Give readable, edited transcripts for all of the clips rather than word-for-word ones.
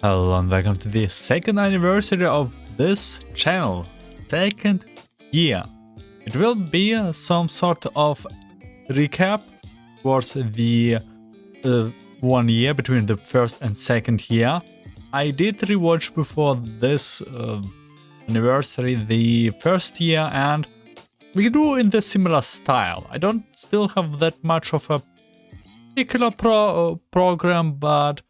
Hello and welcome to the second anniversary of this channel. Second year. It will be some sort of recap towards the 1 year between the first and second year. I did rewatch before this anniversary the first year, and we do in the similar style. I don't still have that much of a particular program, but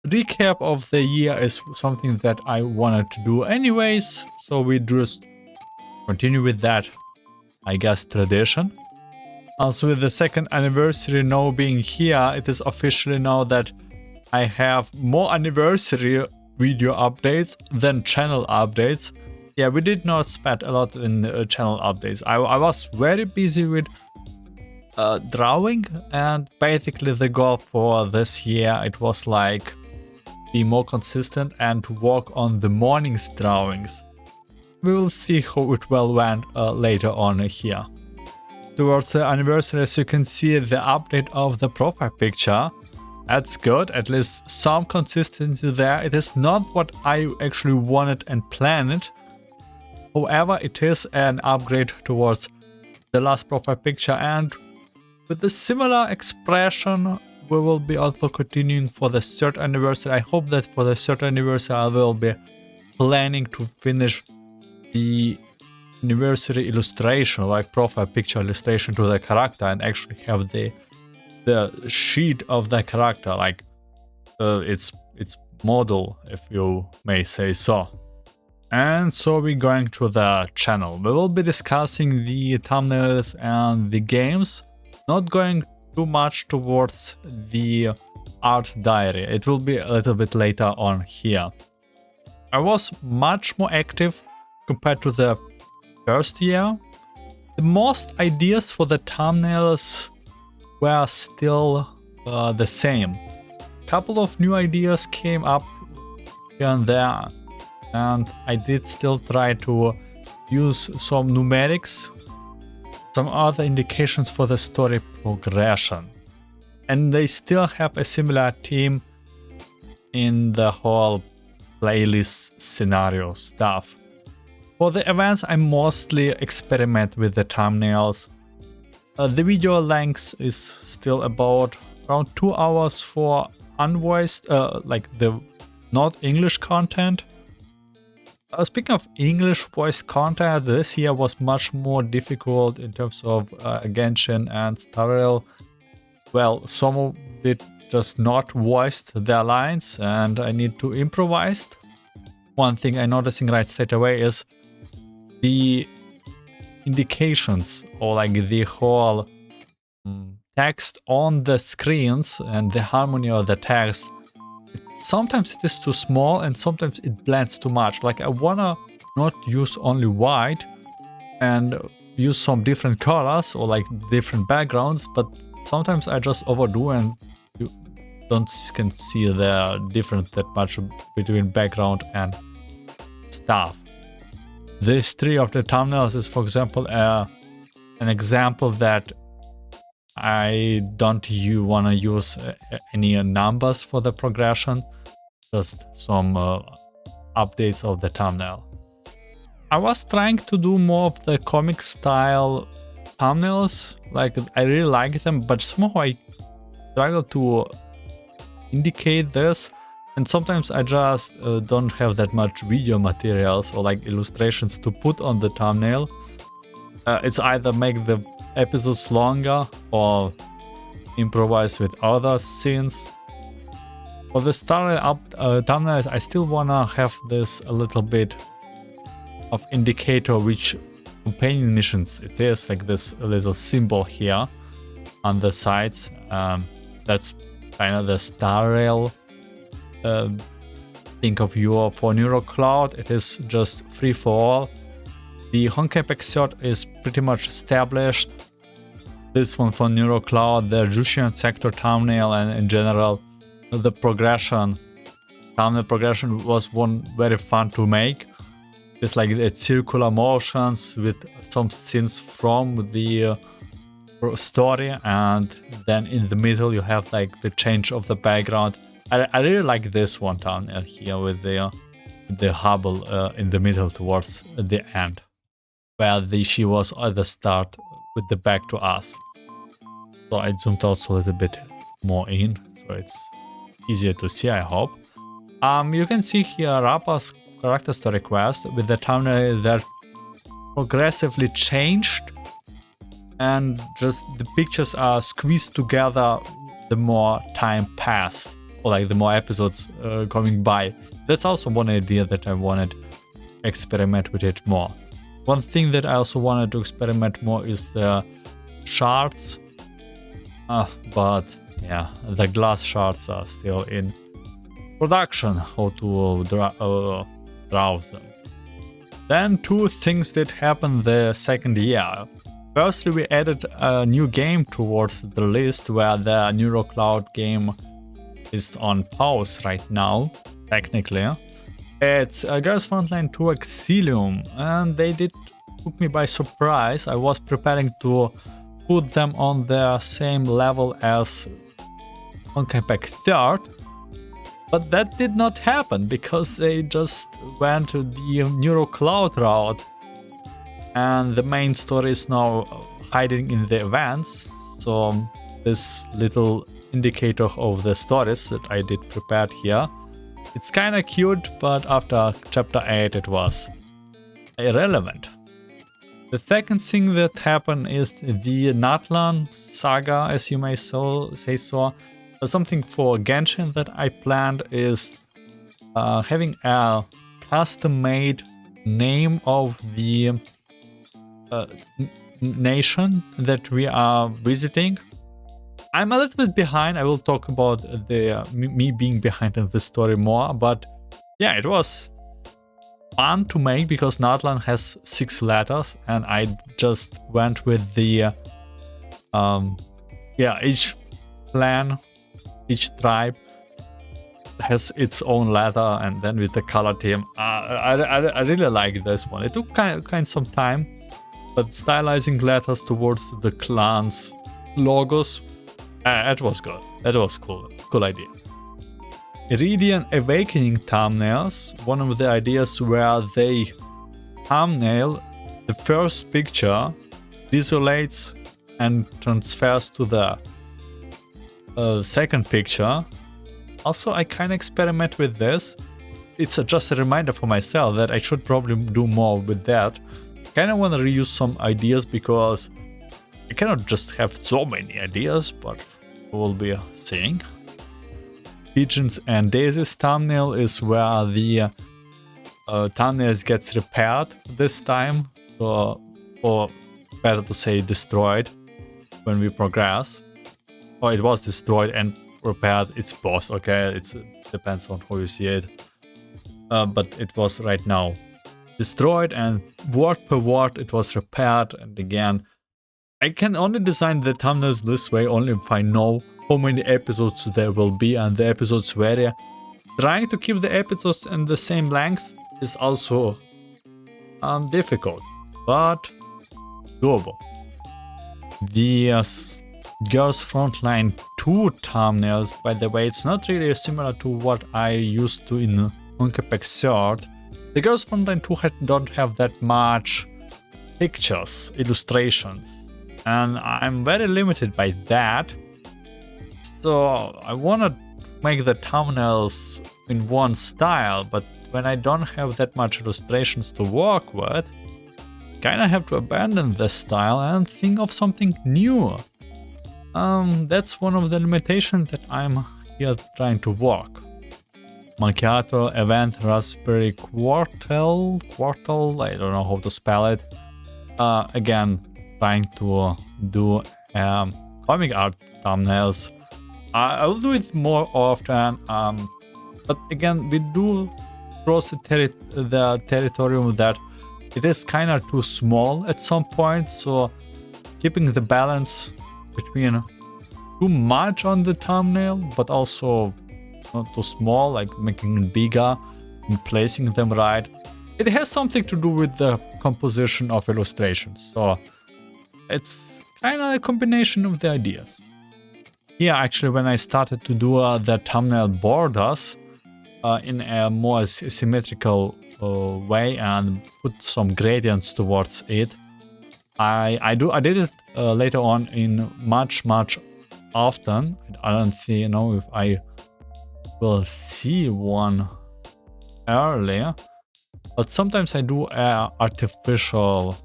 recap of the year is something that I wanted to do anyways, so we just continue with that, I guess, tradition. Also, with the second anniversary now being here, it is officially now that I have more anniversary video updates than channel updates. Yeah, we did not spend a lot in channel updates. I was very busy with drawing, and basically the goal for this year, it was like be more consistent and to work on the morning's drawings. We will see how it well went later on here. Towards the anniversary, as you can see, the update of the profile picture. That's good, at least some consistency there. It is not what I actually wanted and planned. However, it is an upgrade towards the last profile picture, and with a similar expression, we will be also continuing for the third anniversary. I hope that for the third anniversary I will be planning to finish the anniversary illustration, like profile picture illustration to the character, and actually have the sheet of the character, like its model, if you may say so. And so we're going to the channel. We will be discussing the thumbnails and the games, not going too much towards the art diary. It will be a little bit later on here. I was much more active compared to the first year. The most ideas for the thumbnails were still the same. A couple of new ideas came up here and there, and I did still try to use some numerics, some other indications for the story progression. And they still have a similar theme in the whole playlist scenario stuff. For the events, I mostly experiment with the thumbnails. The video length is still about around 2 hours for unvoiced, like the not English content. Speaking of English voice content, this year was much more difficult in terms of Genshin and Star Rail. Well, some of it just not voiced their lines, and I need to improvise. One thing I'm noticing right straight away is the indications, or like the whole text on the screens and the harmony of the text. Sometimes it is too small and sometimes it blends too much. Like I wanna not use only white and use some different colors or like different backgrounds, but sometimes I just overdo and you can see the difference that much between background and stuff. This tree of the thumbnails is, for example, an example that I don't want to use any numbers for the progression, just some updates of the thumbnail. I was trying to do more of the comic style thumbnails, like I really like them, but somehow I struggle to indicate this, and sometimes I just don't have that much video materials or like illustrations to put on the thumbnail. It's either make the episodes longer or improvise with other scenes. For the Star thumbnails, I still wanna have this a little bit of indicator which companion missions it is, like this little symbol here on the sides. That's kind of the Star Rail. Think of you for NeuroCloud, it is just free for all. The Honkai Exert is pretty much established. This one for NeuroCloud, the Jushin Sector thumbnail, and in general, the progression. Thumbnail progression was one very fun to make. It's like the circular motions with some scenes from the story, and then in the middle you have like the change of the background I really like this one thumbnail here with the Hubble in the middle towards the end, where she was at the start with the back to us. So I zoomed also a little bit more in, so it's easier to see, I hope. You can see here Rappa's character story quest with the thumbnail that progressively changed, and just the pictures are squeezed together the more time passed, or like the more episodes going by. That's also one idea that I wanted to experiment with it more. One thing that I also wanted to experiment more is the shards, but yeah, the glass shards are still in production, how to browse them. Then two things that happened the second year. Firstly, we added a new game towards the list, where the NeuroCloud game is on pause right now, technically. It's Girls Frontline 2 Exilium, and they took me by surprise. I was preparing to put them on the same level as Monkey Pack 3rd, but that did not happen because they just went to the NeuroCloud route, and the main story is now hiding in the events. So this little indicator of the stories that I did prepared here, it's kind of cute, but after chapter 8 it was irrelevant. The second thing that happened is the Natlan saga, as you may say so. Something for Genshin that I planned is having a custom-made name of the nation that we are visiting. I'm a little bit behind. I will talk about the me being behind in the story more, but yeah, it was fun to make because Natlan has 6 letters, and I just went with the each clan, each tribe has its own letter, and then with the color team, I really like this one. It took kind some time, but stylizing letters towards the clans logos, it was good. That was cool idea. Iridian Awakening thumbnails. One of the ideas where they thumbnail the first picture, isolates and transfers to the second picture. Also, I kind of experiment with this. It's just a reminder for myself that I should probably do more with that. Kind of want to reuse some ideas because I cannot just have so many ideas, but we'll be seeing. Pigeons and Daisies thumbnail is where the thumbnails gets repaired this time, so, or better to say destroyed when we progress. Or it was destroyed and repaired. It's both, okay? It depends on how you see it. But it was right now destroyed, and word per word it was repaired. And again, I can only design the thumbnails this way only if I know how many episodes there will be, and the episodes vary. Trying to keep the episodes in the same length is also difficult, but doable. The Girls Frontline 2 thumbnails, by the way, it's not really similar to what I used to in Monkey Pack 3rd. The Girls Frontline 2 don't have that much pictures, illustrations, and I'm very limited by that. So I want to make the thumbnails in one style, but when I don't have that much illustrations to work with, kinda have to abandon this style and think of something new. That's one of the limitations that I'm here trying to work. Macchiato Event Raspberry Quartal, I don't know how to spell it. Again, trying to do comic art thumbnails. I will do it more often, but again, we do cross the territorium that it is kind of too small at some point, so keeping the balance between too much on the thumbnail, but also not too small, like making it bigger and placing them right. It has something to do with the composition of illustrations, so it's kind of a combination of the ideas. here actually when I started to do the thumbnail borders in a more symmetrical way and put some gradients towards it, I did it later on in much often. I don't know if I will see one earlier, but sometimes I do an artificial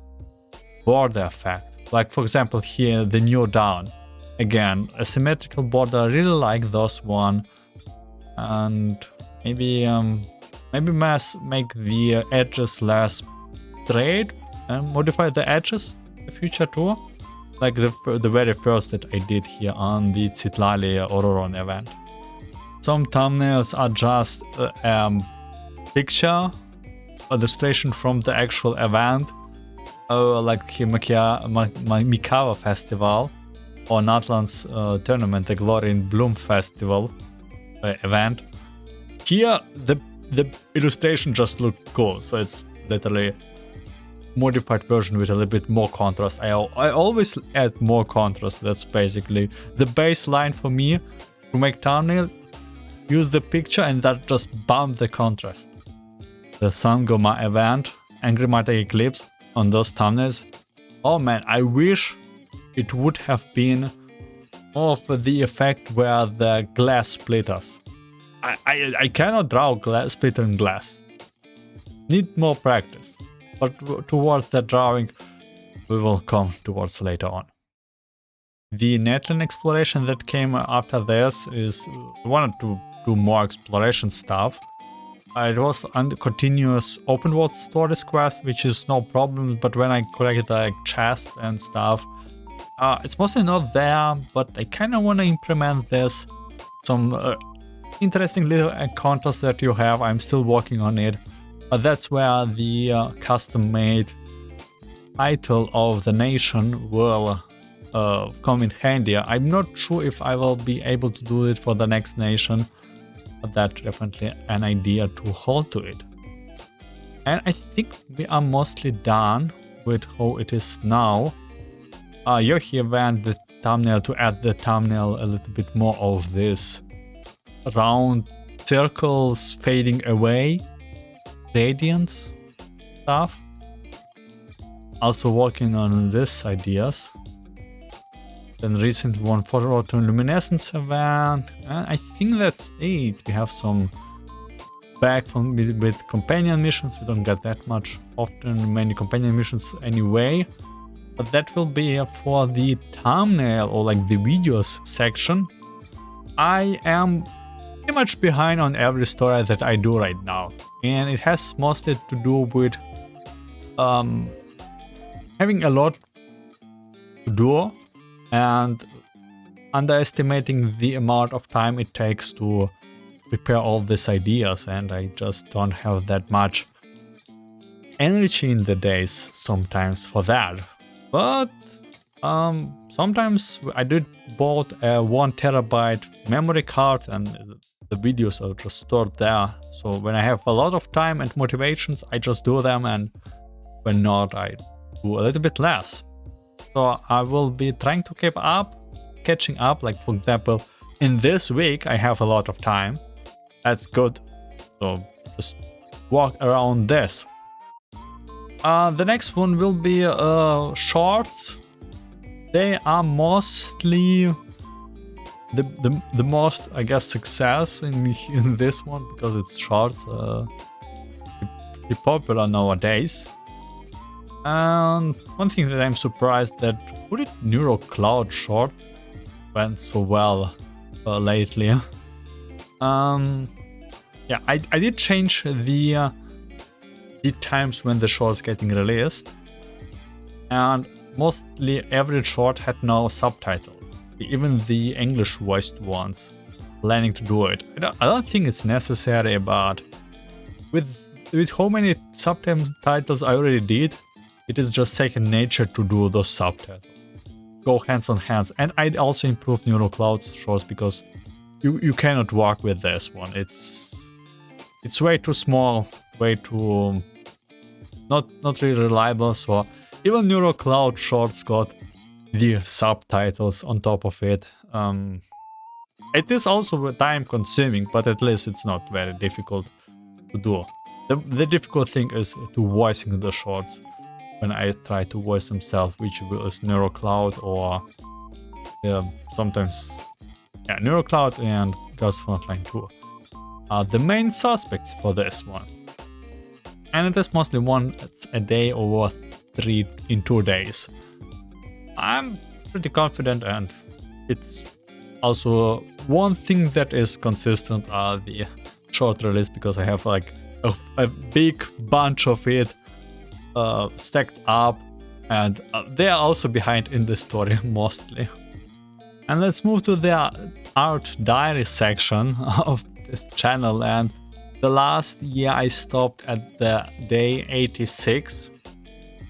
border effect. Like for example here, the new down. Again, a symmetrical border. I really like those one, and maybe make the edges less straight and modify the edges in the future too, like the very first that I did here on the Citlali Auroron event. Some thumbnails are just picture illustration from the actual event, like here Mikawa Festival or Natlan's tournament, the Glory in Bloom Festival event. Here the illustration just looked cool, so it's literally modified version with a little bit more contrast. I always add more contrast. That's basically the baseline for me to make thumbnail. Use the picture and that just bump the contrast. The Sangoma event, Angry Matic Eclipse on those thumbnails. Oh man, I wish it would have been more of the effect where the glass splitters. I cannot draw splittering glass. Need more practice. But towards the drawing, we will come towards later on. The Netland exploration that came after this is I wanted to do more exploration stuff. It was on the continuous open world stories quest, which is no problem, but when I collected like chests and stuff, it's mostly not there, but I kind of want to implement this. Some interesting little encounters that you have, I'm still working on it. But that's where the custom-made title of the nation will come in handy. I'm not sure if I will be able to do it for the next nation, but that's definitely an idea to hold to it. And I think we are mostly done with how it is now. You here went the thumbnail to add the thumbnail a little bit more of this round circles fading away. Radiance stuff. Also working on this ideas. Then recent one for Autumn Luminescence event. I think that's it. We have some back from with companion missions. We don't get that much often many companion missions anyway. But that will be for the thumbnail or like the videos section. I am pretty much behind on every story that I do right now, and it has mostly to do with having a lot to do and underestimating the amount of time it takes to prepare all these ideas, and I just don't have that much energy in the days sometimes for that. But sometimes I did bought a 1 terabyte memory card and the videos are just stored there. So when I have a lot of time and motivations, I just do them, and when not, I do a little bit less. So I will be trying to catching up. Like for example, in this week I have a lot of time. That's good. So just walk around this. The next one will be shorts. They are mostly the most, I guess, success in this one because it's shorts. Pretty popular nowadays. And one thing that I'm surprised that who did NeuroCloud short went so well lately. Yeah, I did change the times when the short's getting released, and mostly every short had no subtitles, even the English voiced ones. Planning to do it. I don't think it's necessary, but with how many subtitles I already did, it is just second nature to do those subtitles. Go hands on hands, and I'd also improve NeuroCloud's shorts because you cannot work with this one. It's way too small, way too not really reliable. So even NeuroCloud shorts got the subtitles on top of it. It is also time consuming, but at least it's not very difficult to do. The difficult thing is to voicing the shorts when I try to voice themselves, which is NeuroCloud or sometimes NeuroCloud and Ghost Frontline 2 are the main suspects for this one. And it is mostly once a day or 3 in 2 days. I'm pretty confident, and it's also one thing that is consistent are the short release, because I have like a big bunch of it stacked up, and they are also behind in the story mostly. And let's move to the art diary section of this channel. And the last year I stopped at the day 86,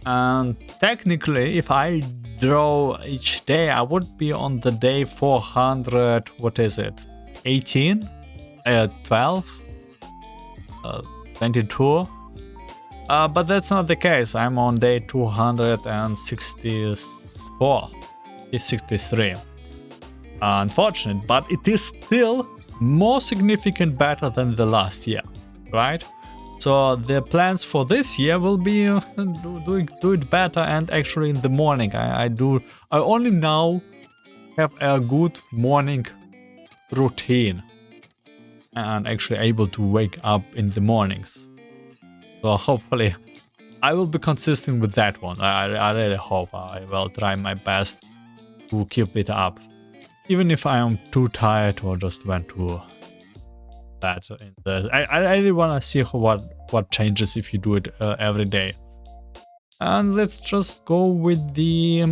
and technically if I draw each day I would be on the day 400, what is it, 18, 12, 22, but that's not the case. I'm on day 264, 63. Unfortunate, but it is still more significant better than the last year, right? So the plans for this year will be do it better, and actually in the morning I only now have a good morning routine and actually able to wake up in the mornings. So hopefully I will be consistent with that one. I really hope I will try my best to keep it up, even if I am too tired or just went to bed. I really want to see what changes if you do it every day. And let's just go with the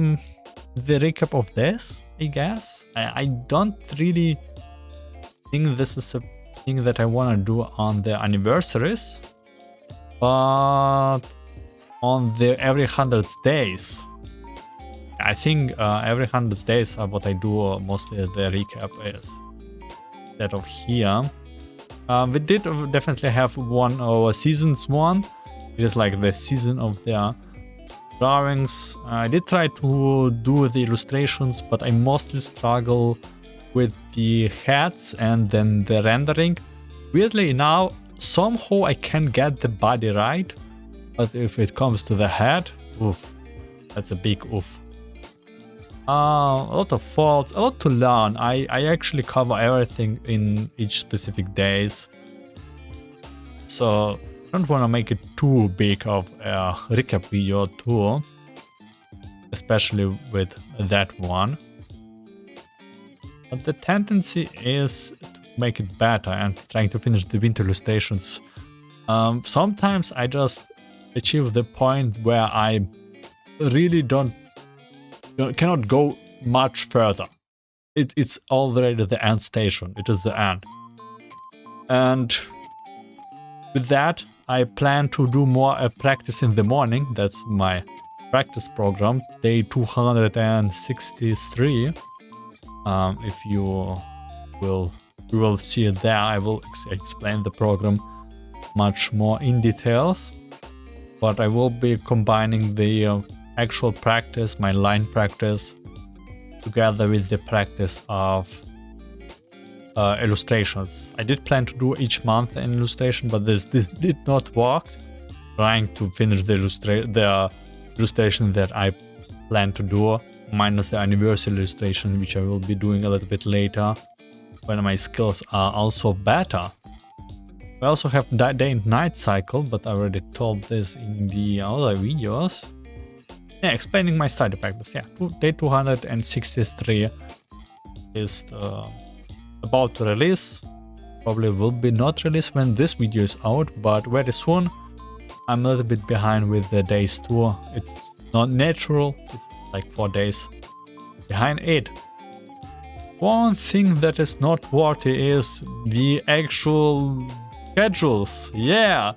recap of this, I guess. I don't really think this is a thing that I want to do on the anniversaries, but on the every 100 days. I think every 100 days are what I do mostly. The recap is that of here. We did definitely have one or seasons one. It is like the season of the drawings. I did try to do the illustrations, but I mostly struggle with the heads and then the rendering. Weirdly now, somehow I can get the body right, but if it comes to the head, oof, that's a big oof. A lot of faults, a lot to learn. I actually cover everything in each specific days, so I don't want to make it too big of a recap video too, especially with that one. But the tendency is to make it better and trying to finish the winter illustrations. Sometimes I just achieve the point where I really cannot go much further. It's already the end station. It is the end. And with that, I plan to do more practice in the morning. That's my practice program, day 263. If you will see it there, I will explain the program much more in details. But I will be combining the actual practice, my line practice, together with the practice of illustrations. I did plan to do each month an illustration, but this did not work. Trying to finish the illustration that I plan to do, minus the anniversary illustration, which I will be doing a little bit later, when my skills are also better. We also have day and night cycle, but I already told this in the other videos. Yeah, explaining my study practice. Yeah, day 263 is about to release. Probably will be not released when this video is out, but very soon. I'm a little bit behind with the days too. It's not natural. It's like 4 days behind it. One thing that is noteworthy is the actual schedules. Yeah,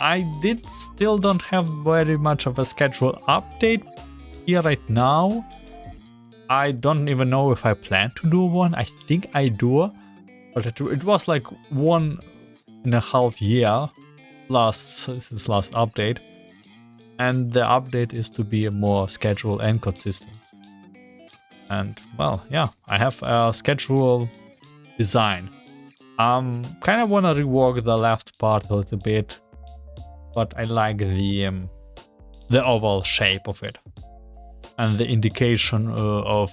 I still don't have very much of a schedule update here right now. I don't even know if I plan to do one. I think I do, but it was like 1.5 years since last update, and the update is to be more schedule and consistent. And well, yeah, I have a schedule design. Kind of want to rework the left part a little bit, but I like the oval shape of it and the indication of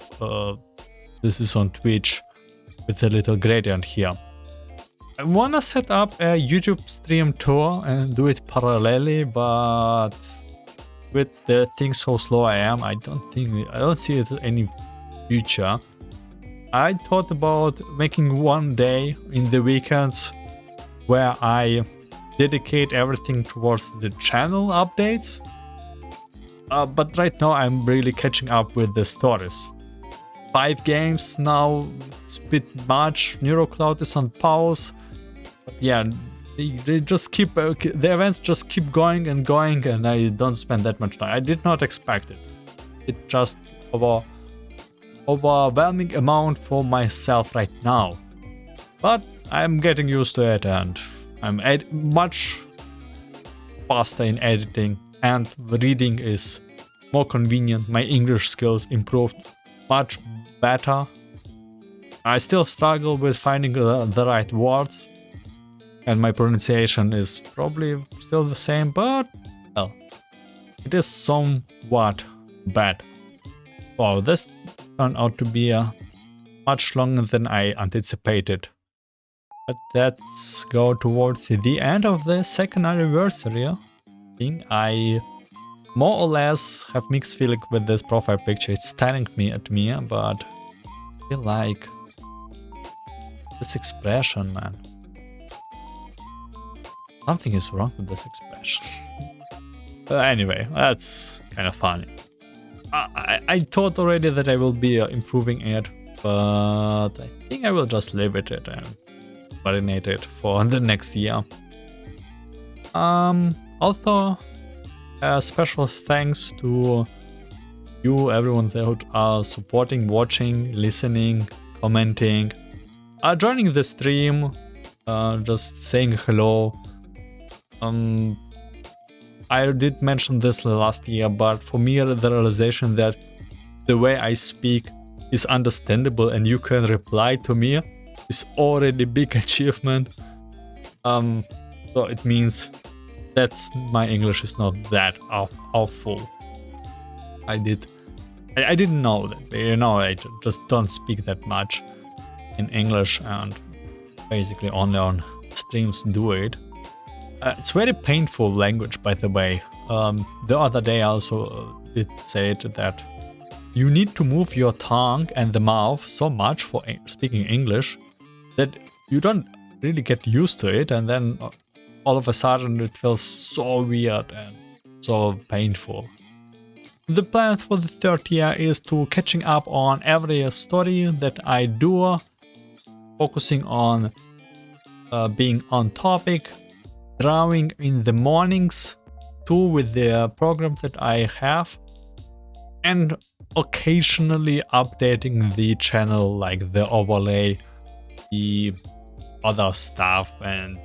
this is on Twitch with a little gradient here. I wanna set up a YouTube stream tour and do it parallelly, but with the things so slow I am, I don't see it any future. I thought about making one day in the weekends where I dedicate everything towards the channel updates. But right now I'm really catching up with the stories. 5 games now, it's a bit much. NeuroCloud is on pause. Yeah, they just keep the events just keep going, and I don't spend that much time. I did not expect it. It's just overwhelming amount for myself right now. But I'm getting used to it, and I'm much faster in editing, and reading is more convenient. My English skills improved much better. I still struggle with finding the right words, and my pronunciation is probably still the same, but well, it is somewhat bad. Wow, this turned out to be much longer than I anticipated. But let's go towards the end of the 2nd anniversary. I think I more or less have mixed feeling with this profile picture. It's staring at me, but I feel like this expression, man. Something is wrong with this expression. Anyway, that's kind of funny. I thought already that I will be improving it, but I think I will just leave it and marinate it for the next year. Also, special thanks to you, everyone that are supporting, watching, listening, commenting, joining the stream, just saying hello. I did mention this last year, but for me the realization that the way I speak is understandable and you can reply to me is already a big achievement. So it means that my English is not that awful. I didn't know that, you know, I just don't speak that much in English, and basically only on streams do it. It's very painful language, by the way. The other day I also did say that you need to move your tongue and the mouth so much for speaking English that you don't really get used to it, and then all of a sudden it feels so weird and so painful. The plan for the 3rd year is to catching up on every story that I do, focusing on being on topic, drawing in the mornings too with the programs that I have, and occasionally updating the channel, like the overlay, the other stuff, and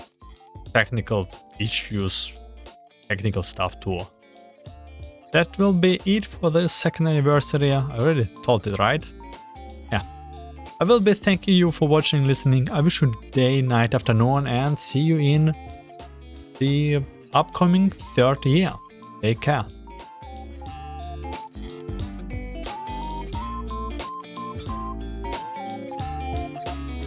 technical issues, technical stuff too. That will be it for the 2nd anniversary. I already told it, right? Yeah. I will be thanking you for watching, listening. I wish you day, night, afternoon, and see you in the upcoming 3rd year. Take care.